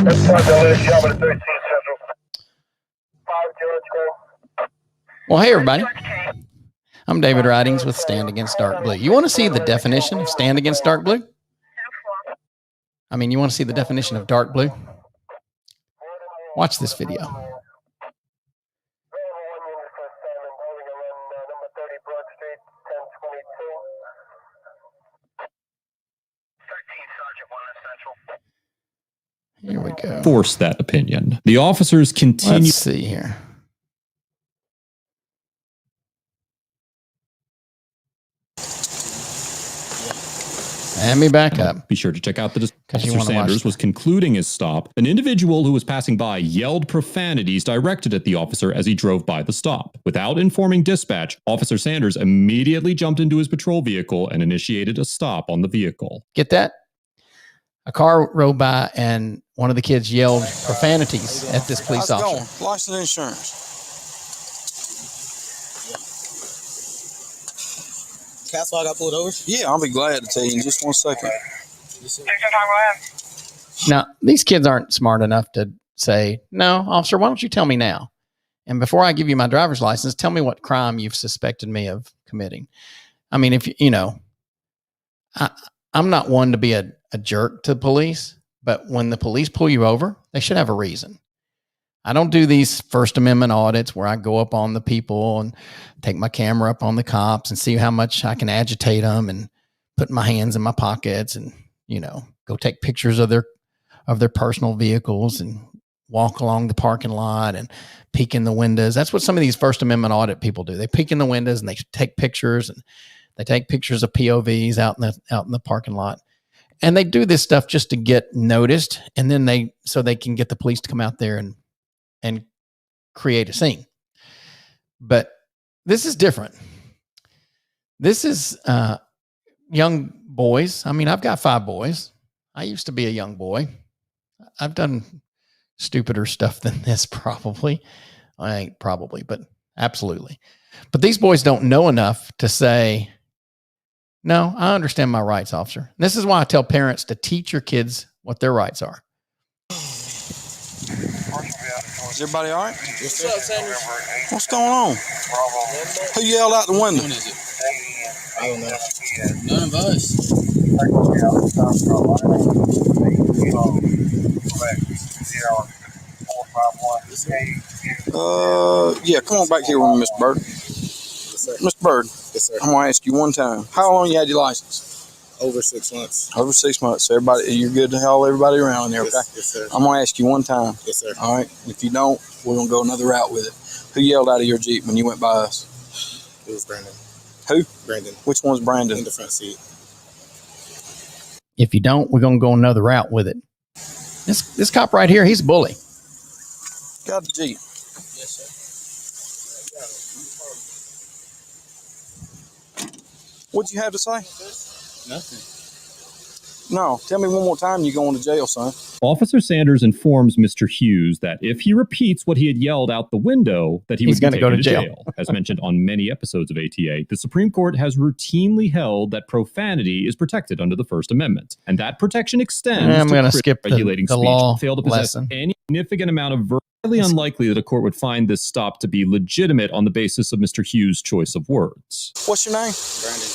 Well, hey, everybody. I'm David Ridings with Stand Against Dark Blue. You want to see the definition of Stand Against Dark Blue? I mean, you want to see the definition of dark blue? Watch this video. Here we go. Force that opinion. The officers continue. Let's see here. Let me back up. Be sure to check out the Officer Sanders was concluding his stop. An individual who was passing by yelled profanities directed at the officer as he drove by the stop. Without informing dispatch, Officer Sanders immediately jumped into his patrol vehicle and initiated a stop on the vehicle. Get that? A car rode by and one of the kids yelled profanities at this police officer. How's it going? License and insurance. Castle, I got pulled over? Yeah, I'll be glad to tell you in just 1 second. Now, these kids aren't smart enough to say, no, officer, why don't you tell me now? And before I give you my driver's license, tell me what crime you've suspected me of committing. I mean, if you know, I'm not one to be a jerk to police, but when the police pull you over, they should have a reason. I don't do these First Amendment audits where I go up on the people and take my camera up on the cops and see how much I can agitate them and put my hands in my pockets and, you know, go take pictures of their personal vehicles and walk along the parking lot and peek in the windows. That's what some of these First Amendment audit people do. They peek in the windows and they take pictures, and they take pictures of POVs out in the parking lot. And they do this stuff just to get noticed, and then so they can get the police to come out there and create a scene. But this is different. This is young boys. I mean, I've got 5 boys. I used to be a young boy. I've done stupider stuff than this, probably. I ain't probably, but absolutely. But these boys don't know enough to say, no, I understand my rights, officer. And this is why I tell parents to teach your kids what their rights are. Is everybody all right? What's up, Sanders? What's going on? Who yelled out the window? When is it? I don't know. None of us. Yeah, come on back here with me, Mr. Bird. Yes, sir. Mr. Bird, Yes, sir. I'm going to ask you one time. How long you had your license? Over 6 months. Over 6 months. So you're good to haul everybody around there, okay? Yes, sir. I'm going to ask you one time. Yes, sir. All right? If you don't, we're going to go another route with it. Who yelled out of your Jeep when you went by us? It was Brandon. Who? Brandon. Which one's Brandon? In the front seat. If you don't, we're going to go another route with it. This cop right here, he's a bully. Got the Jeep. Yes, sir. What'd you have to say? Nothing. No. Tell me one more time you going to jail, son. Officer Sanders informs Mr. Hughes that if he repeats what he had yelled out the window, that he's going to go to jail. As mentioned on many episodes of ATA, the Supreme Court has routinely held that profanity is protected under the First Amendment, and that protection extends I'm going to to skip regulating the speech. law Fail to possess lesson. any significant amount of highly unlikely that a court would find this stop to be legitimate on the basis of Mr. Hughes' choice of words. What's your name? Brandon.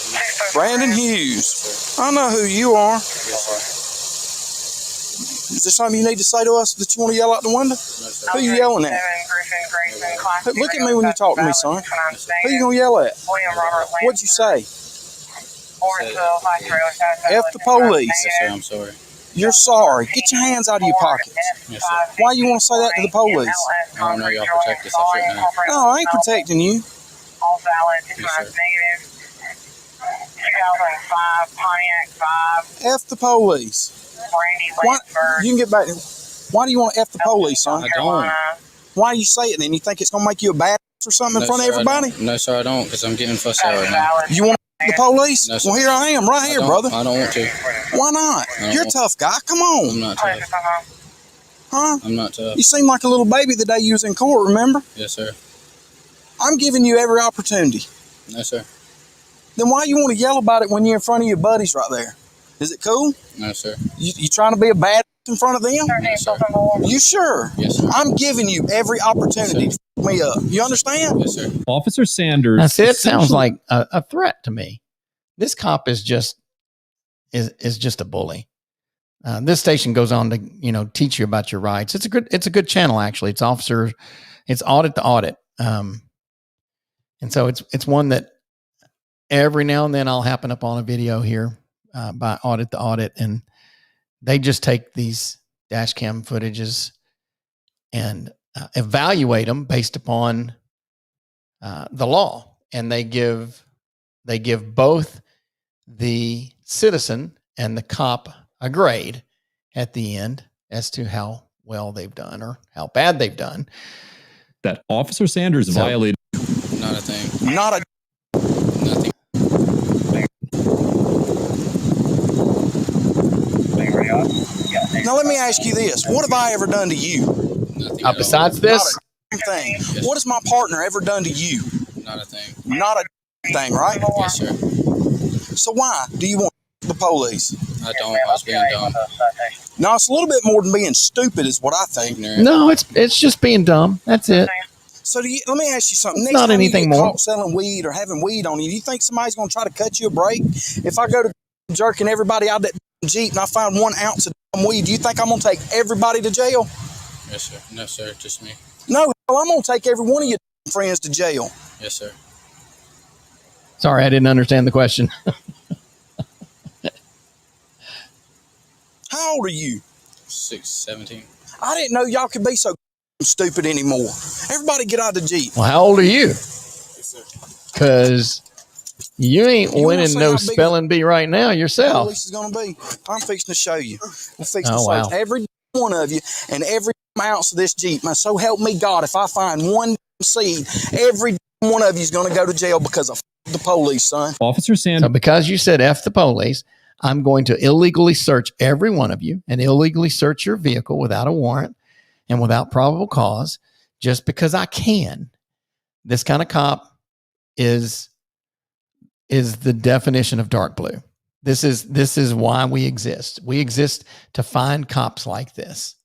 Brandon Hughes. I know who you are. Yes, sir. Is there something you need to say to us that you want to yell out the window? No, sir. Who you yelling at? Look at me when you talk to me, son. Who you going to yell at? What'd you say? F the police. Yes, sir. I'm sorry. You're sorry. Get your hands out of your pockets. Yes, sir. Why you want to say that to the police? I don't know y'all protect us. I shouldn't have. No, I ain't protecting you. All valid. Yes, sir. Negative. 2005 Pontiac 5. F the police. Brandy Why, Lansford. you can get back. Why do you want to F the police, son? I don't. Why do you say it then? You think it's going to make you a badass or something in front of sir, I everybody? don't. No, sir, I don't, because I'm getting fussed at right now. You want to F the police? No, sir. Well, here I am, right here, brother. I don't want to. Why not? don't You're a want- tough guy. Come I'm on. not tough. Huh? I'm not tough. You seem like a little baby the day you was in court, remember? Yes, sir. I'm giving you every opportunity. No, sir. Then why you want to yell about it when you're in front of your buddies right there? Is it cool? No, sir. You trying to be a bad in front of them? You sure? Yes, sir. I'm giving you every opportunity to f me up. You understand? Yes, sir. Officer Sanders. Now, see, it sounds like a threat to me. This cop is just a bully. This station goes on to teach you about your rights. It's a good channel, actually. It's audit to audit, and so it's one that every now and then I'll happen up on a video here by audit to audit, and they just take these dash cam footages and evaluate them based upon the law, and they give both the citizen and the cop a grade at the end as to how well they've done or how bad they've done. That Officer Sanders violated. Not a thing. Not a Nothing. Now let me ask you this: what have I ever done to you? Nothing. At Besides all. this, Not a thing. What has my partner ever done to you? Not a thing. Not a thing, right? Yes, sir. So why do you want the police? I don't. I was being dumb. No, it's a little bit more than being stupid, is what I think. Ignorant. no, it's just being dumb. That's it. So let me ask you something. Next Not time anything you get more. caught selling weed or having weed on you, do you think somebody's going to try to cut you a break? If I go to jerking everybody out of that Jeep and I find 1 ounce of weed, do you think I'm going to take everybody to jail? Yes, sir. No, sir. Just me. No, I'm going to take every one of your friends to jail. Yes, sir. Sorry, I didn't understand the question. How old are you? 17. I didn't know y'all could be so stupid anymore. Everybody get out of the Jeep. Well, how old are you? Yes, sir. Because you ain't You wanna winning say no how big spelling bee right now yourself. Police is going to be. I'm fixing to show you. I'm fixing Oh, to search wow. every one of you and every ounce of this Jeep. Man, so help me God, if I find one seed, every one of you is going to go to jail because of the police, son. Officer Sanders. So because you said F the police, I'm going to illegally search every one of you and illegally search your vehicle without a warrant and without probable cause just because I can. This kind of cop is the definition of dark blue. This is why we exist. We exist to find cops like this.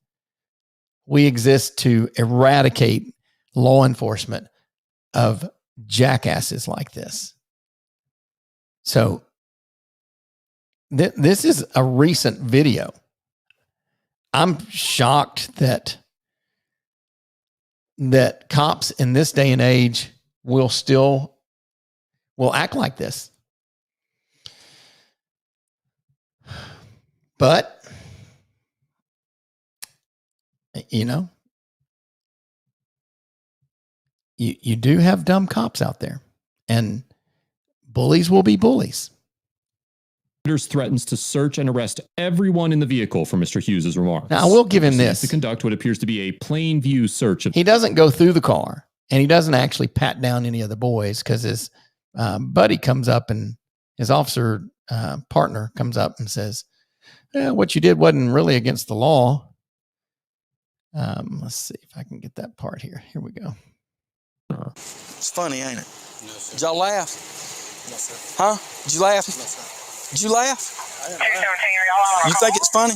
We exist to eradicate law enforcement of jackasses like this. So this is a recent video. I'm shocked that cops in this day and age will act like this. But, you do have dumb cops out there, and bullies will be bullies. Sanders threatens to search and arrest everyone in the vehicle for Mr. Hughes' remarks. Now, I will give him Proceeds this. to conduct what appears to be a plain view search of. He doesn't go through the car, and he doesn't actually pat down any of the boys because his buddy comes up and his officer partner comes up and says, what you did wasn't really against the law. Let's see if I can get that part here. Here we go. It's funny, ain't it? No, sir. Did y'all laugh? No, sir. Huh? Did you laugh? No, sir. Did you laugh? 217, are y'all on You think it's funny?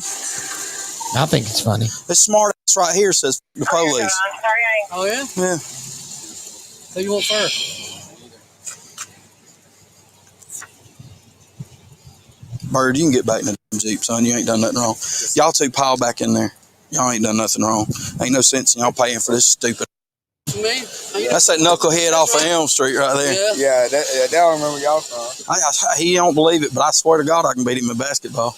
I think it's funny. This smart ass right here says the police. 38. Oh, yeah? Yeah. Who you want first? Bird, you can get back in the Jeep, son. You ain't done nothing wrong. Y'all two pile back in there. Y'all ain't done nothing wrong. Ain't no sense in y'all paying for this stupid. You mean? That's that knucklehead off of Elm Street right there. Yeah. Yeah, that I remember y'all from. He don't believe it, but I swear to God I can beat him in basketball.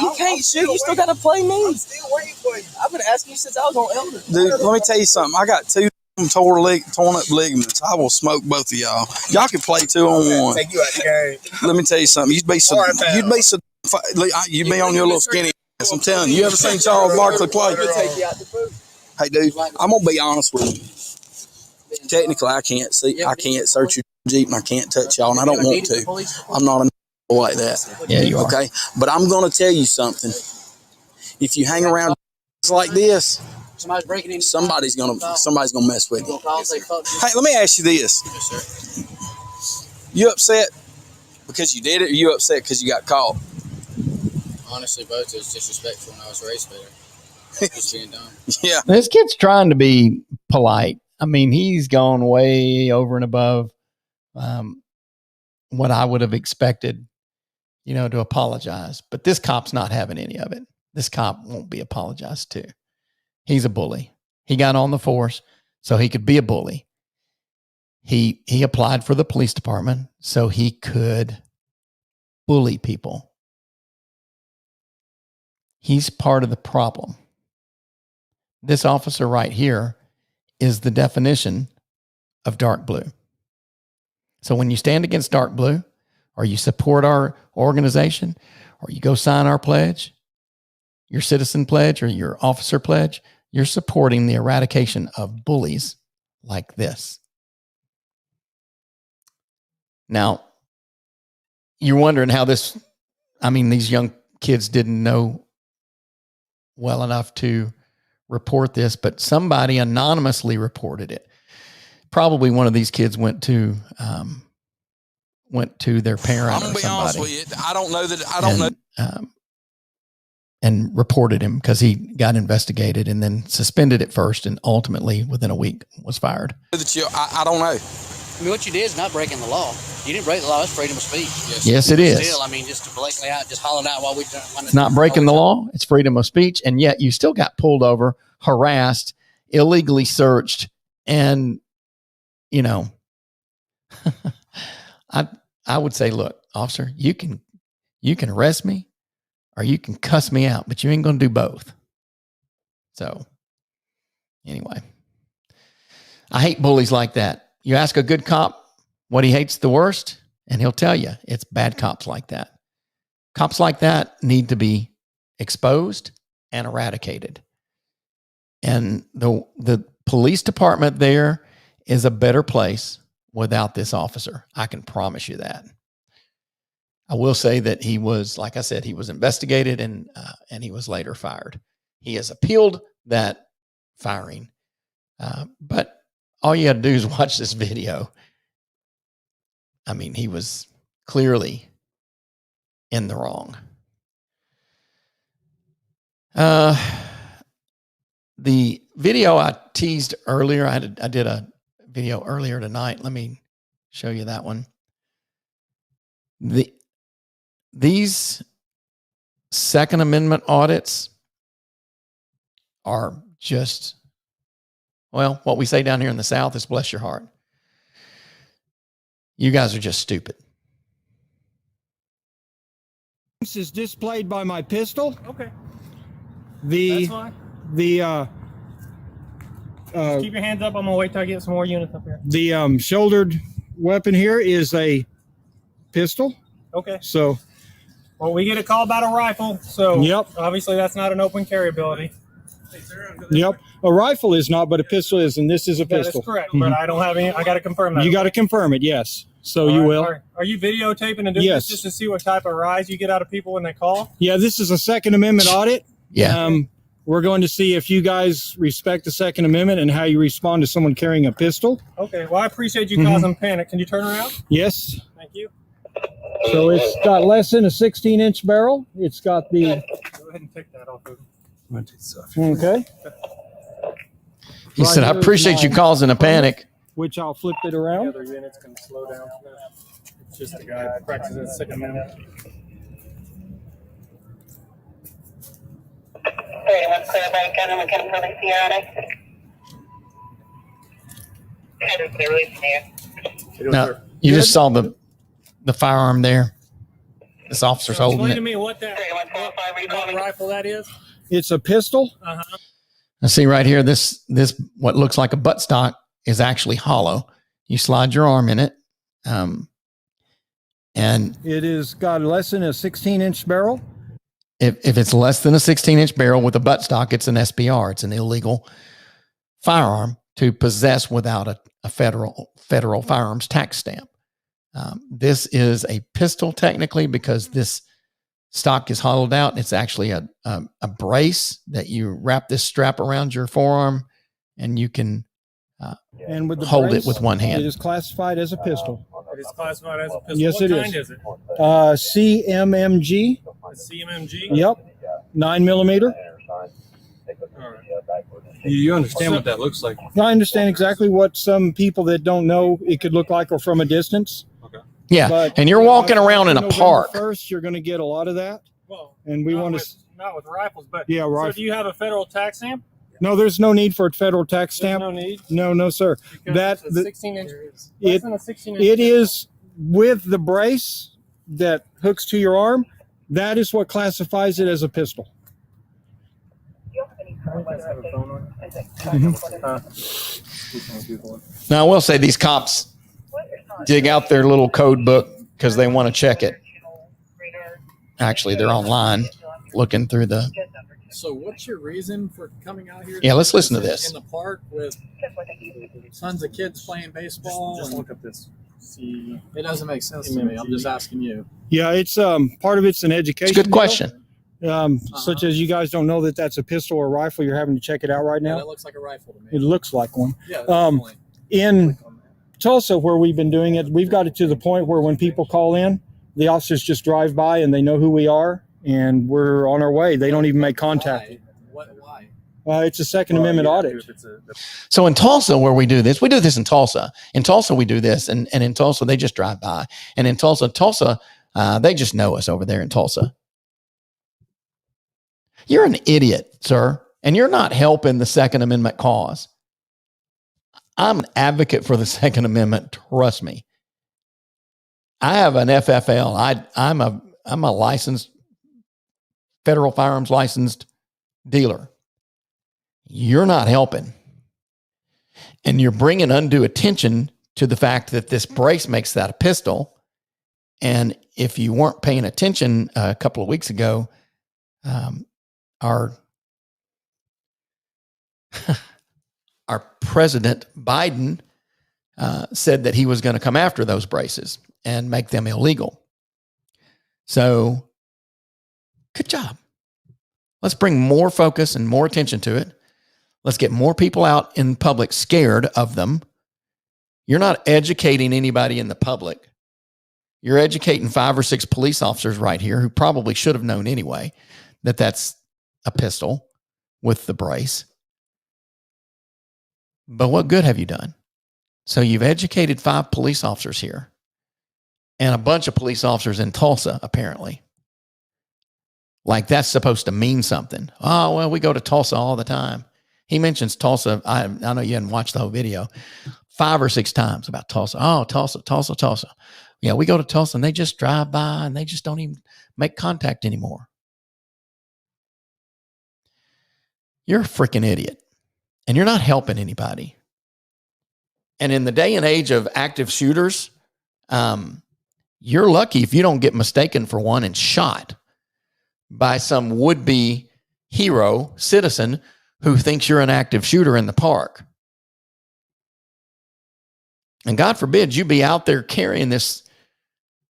You can't shoot. You still gotta play me. I'm still waiting for you. I've been asking you since I was on Elder. Dude, let me tell you something. I got 2 torn up ligaments. I will smoke both of y'all. Y'all can play 2-on-1. Take you out the game. Let me tell you something. You'd be on your little skinny ass. I'm telling you. You ever seen Charles Barkley play? We'll take you out the booth. Hey, dude, I'm gonna be honest with you. Technically, I can't search your Jeep and I can't touch y'all, and I don't want to. I'm not a like that. Yeah, you are. Okay, but I'm gonna tell you something. If you hang around like this, Somebody's breaking in. somebody's gonna mess with you. Hey, let me ask you this: Yes, sir. you upset because you did it, or you upset because you got caught? Honestly, both. It was disrespectful when I was raised better. Just being dumb. Yeah. This kid's trying to be polite. I mean, he's gone way over and above what I would have expected, to apologize. But this cop's not having any of it. This cop won't be apologized to. He's a bully. He got on the force so he could be a bully. He applied for the police department so he could bully people. He's part of the problem. This officer right here is the definition of dark blue. So when you stand against dark blue, or you support our organization, or you go sign our pledge, your citizen pledge or your officer pledge, you're supporting the eradication of bullies like this. Now, you're wondering how these young kids didn't know well enough to report this, but somebody anonymously reported it. Probably one of these kids went to their parent. I'm gonna be honest with you. I don't know. And reported him because he got investigated and then suspended at first, and ultimately within a week was fired. I don't know. I mean, what you did is not breaking the law. You didn't break the law. It's freedom of speech. Yes, it is. Still, just to blatantly out, just hollering out while we. It's not breaking the law. It's freedom of speech, and yet you still got pulled over, harassed, illegally searched, and I would say, look, officer, you can arrest me, or you can cuss me out, but you ain't going to do both. So, anyway, I hate bullies like that. You ask a good cop what he hates the worst, and he'll tell you it's bad cops like that. Cops like that need to be exposed and eradicated. And the police department there is a better place without this officer. I can promise you that. I will say that he was, like I said, he was investigated and he was later fired. He has appealed that firing. But all you got to do is watch this video. I mean, he was clearly in the wrong. The video I teased earlier, I did a video earlier tonight. Let me show you that one. These Second Amendment audits are just, well, what we say down here in the South is bless your heart. You guys are just stupid. This is displayed by my pistol. Okay. That's fine. Just keep your hands up. I'm gonna wait till I get some more units up here. The shouldered weapon here is a pistol. Okay. So, well, we get a call about a rifle, so yep. Obviously that's not an open carry ability. Yep. A rifle is not, but a pistol is, and this is a pistol. That is correct, but I don't have any. I got to confirm that. You got to confirm it, yes. So All you right. will. Are you videotaping and doing Yes. this just to see what type of rise you get out of people when they call? Yeah, this is a Second Amendment audit. Yeah. We're going to see if you guys respect the Second Amendment and how you respond to someone carrying a pistol. Okay. Well, I appreciate you causing panic. Can you turn around? Yes. Thank you. So it's got less than a 16-inch barrel. It's got the. Go ahead and take that off of him. Okay. He said, I appreciate you causing a panic. Which I'll flip it The around. other units can slow down. It's just the guy that practices at Second Amendment. 31 clear by gun and we can release the RNA. And they're releasing here. Now, you just saw the firearm there. This officer's holding Explain to it. me what rifle that is. It's a pistol. Uh-huh. Now, see right here, this what looks like a buttstock is actually hollow. You slide your arm in it, and It is got less than a 16-inch barrel. if it's less than a 16-inch barrel with a buttstock, it's an SBR. It's an illegal firearm to possess without a federal firearms tax stamp. This is a pistol technically because this stock is hollowed out. It's actually a brace that you wrap this strap around your forearm, and you can And with the hold brace, it with one hand. It is classified as a pistol. It is classified as a pistol. Yes, what it kind is. it? CMMG. CMMG? Yep. 9mm. You understand what that looks like? I understand exactly what some people that don't know it could look like or from a distance. Okay. Yeah. But and you're walking around in a November park. 1st, you're going to get a lot of that. Well, and we want to. Not with rifles, but yeah, So do you have a federal tax stamp? No, there's no need for a federal tax stamp. There's no need. No, sir. Because it's a 16-inch. It, Less than a 16-inch. it is with the brace that hooks to your arm. That is what classifies it as a pistol. Now, I will say these cops dig out their little code book because they want to check it. Actually, they're online looking through the. So what's your reason for coming out here? Yeah, let's listen to this. In the park with tons of kids playing baseball. Just look at this. See, it doesn't make sense to me. I'm just asking you. Yeah, it's part of it's an education. It's a good question. Such as you guys don't know that that's a pistol or rifle. You're having to check it out right now. Yeah, that looks like a rifle to me. It looks like one. Yeah. In Tulsa, where we've been doing it, we've got it to the point where when people call in, the officers just drive by and they know who we are, and we're on our way. They don't even make contact. Why? It's a Second Amendment audit. So in Tulsa, where we do this in Tulsa. In Tulsa, we do this, and in Tulsa, they just drive by. And in Tulsa, they just know us over there in Tulsa. You're an idiot, sir, and you're not helping the Second Amendment cause. I'm an advocate for the Second Amendment. Trust me. I have an FFL. I'm a licensed federal firearms licensed dealer. You're not helping. And you're bringing undue attention to the fact that this brace makes that a pistol. And if you weren't paying attention a couple of weeks ago, our President Biden said that he was going to come after those braces and make them illegal. So, good job. Let's bring more focus and more attention to it. Let's get more people out in public scared of them. You're not educating anybody in the public. You're educating 5 or 6 police officers right here who probably should have known anyway that that's a pistol with the brace. But what good have you done? So you've educated 5 police officers here and a bunch of police officers in Tulsa, apparently. Like that's supposed to mean something. Oh, well, we go to Tulsa all the time. He mentions Tulsa. I know you hadn't watched the whole video. 5 or 6 times about Tulsa. Oh, Tulsa. Yeah, we go to Tulsa and they just drive by and they just don't even make contact anymore. You're a freaking idiot. And you're not helping anybody. And in the day and age of active shooters, you're lucky if you don't get mistaken for one and shot by some would-be hero citizen who thinks you're an active shooter in the park. And God forbid you be out there carrying this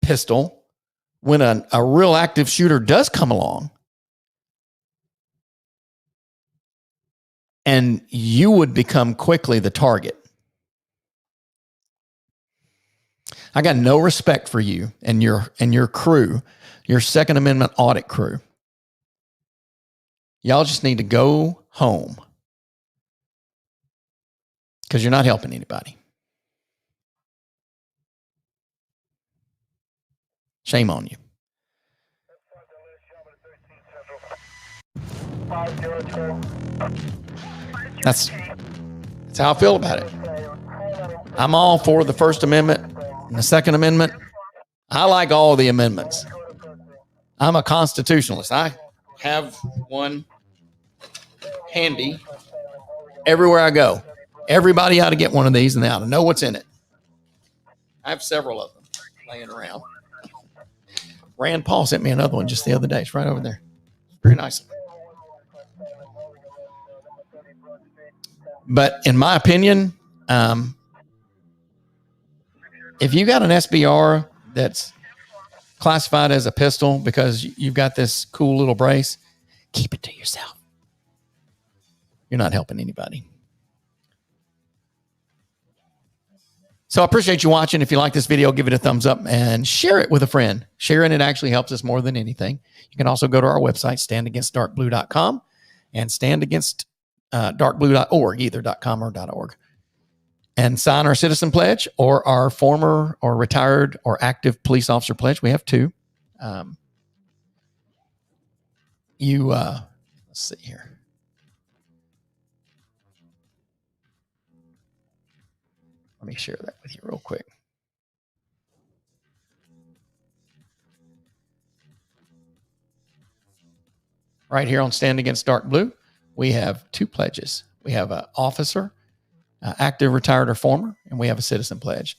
pistol when a real active shooter does come along. And you would become quickly the target. I got no respect for you and your crew, your Second Amendment audit crew. Y'all just need to go home because you're not helping anybody. Shame on you. That's how I feel about it. I'm all for the First Amendment and the Second Amendment. I like all the amendments. I'm a constitutionalist. I have one handy everywhere I go. Everybody ought to get one of these and they ought to know what's in it. I have several of them laying around. Rand Paul sent me another one just the other day. It's right over there. Very nice. But in my opinion, if you got an SBR that's classified as a pistol because you've got this cool little brace, keep it to yourself. You're not helping anybody. So I appreciate you watching. If you like this video, give it a thumbs up and share it with a friend. Sharing it actually helps us more than anything. You can also go to our website, standagainstdarkblue.com, and standagainstdarkblue.org, either .com or .org, and sign our citizen pledge or our former or retired or active police officer pledge. We have two. Let's see here. Let me share that with you real quick. Right here on Stand Against Dark Blue, we have two pledges. We have an officer, active, retired, or former, and we have a citizen pledge.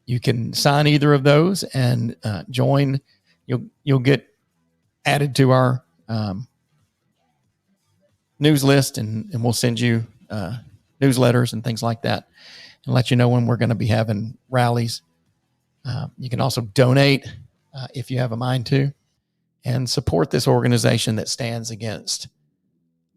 You can sign either of those and join. You'll get added to our news list, and we'll send you newsletters and things like that, and let you know when we're going to be having rallies. You can also donate if you have a mind to, and support this organization that stands against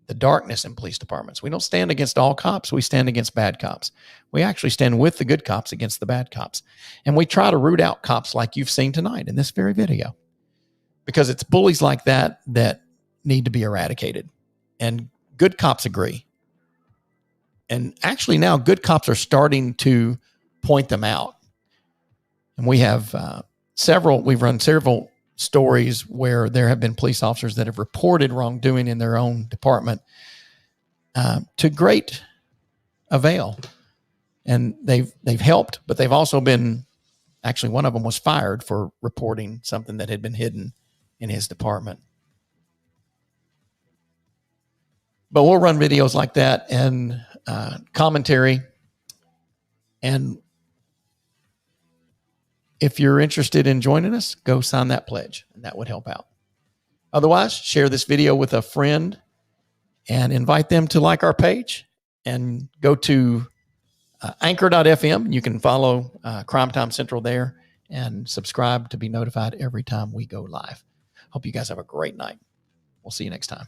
the darkness in police departments. We don't stand against all cops. We stand against bad cops. We actually stand with the good cops against the bad cops. And we try to root out cops like you've seen tonight in this very video, because it's bullies like that that need to be eradicated. And good cops agree. And actually now good cops are starting to point them out. And we have we've run several stories where there have been police officers that have reported wrongdoing in their own department to great avail. And they've helped, but they've also been, actually one of them was fired for reporting something that had been hidden in his department. But we'll run videos like that and commentary. And if you're interested in joining us, go sign that pledge, and that would help out. Otherwise, share this video with a friend and invite them to like our page, and go to anchor.fm. You can follow Crime Time Central there and subscribe to be notified every time we go live. Hope you guys have a great night. We'll see you next time.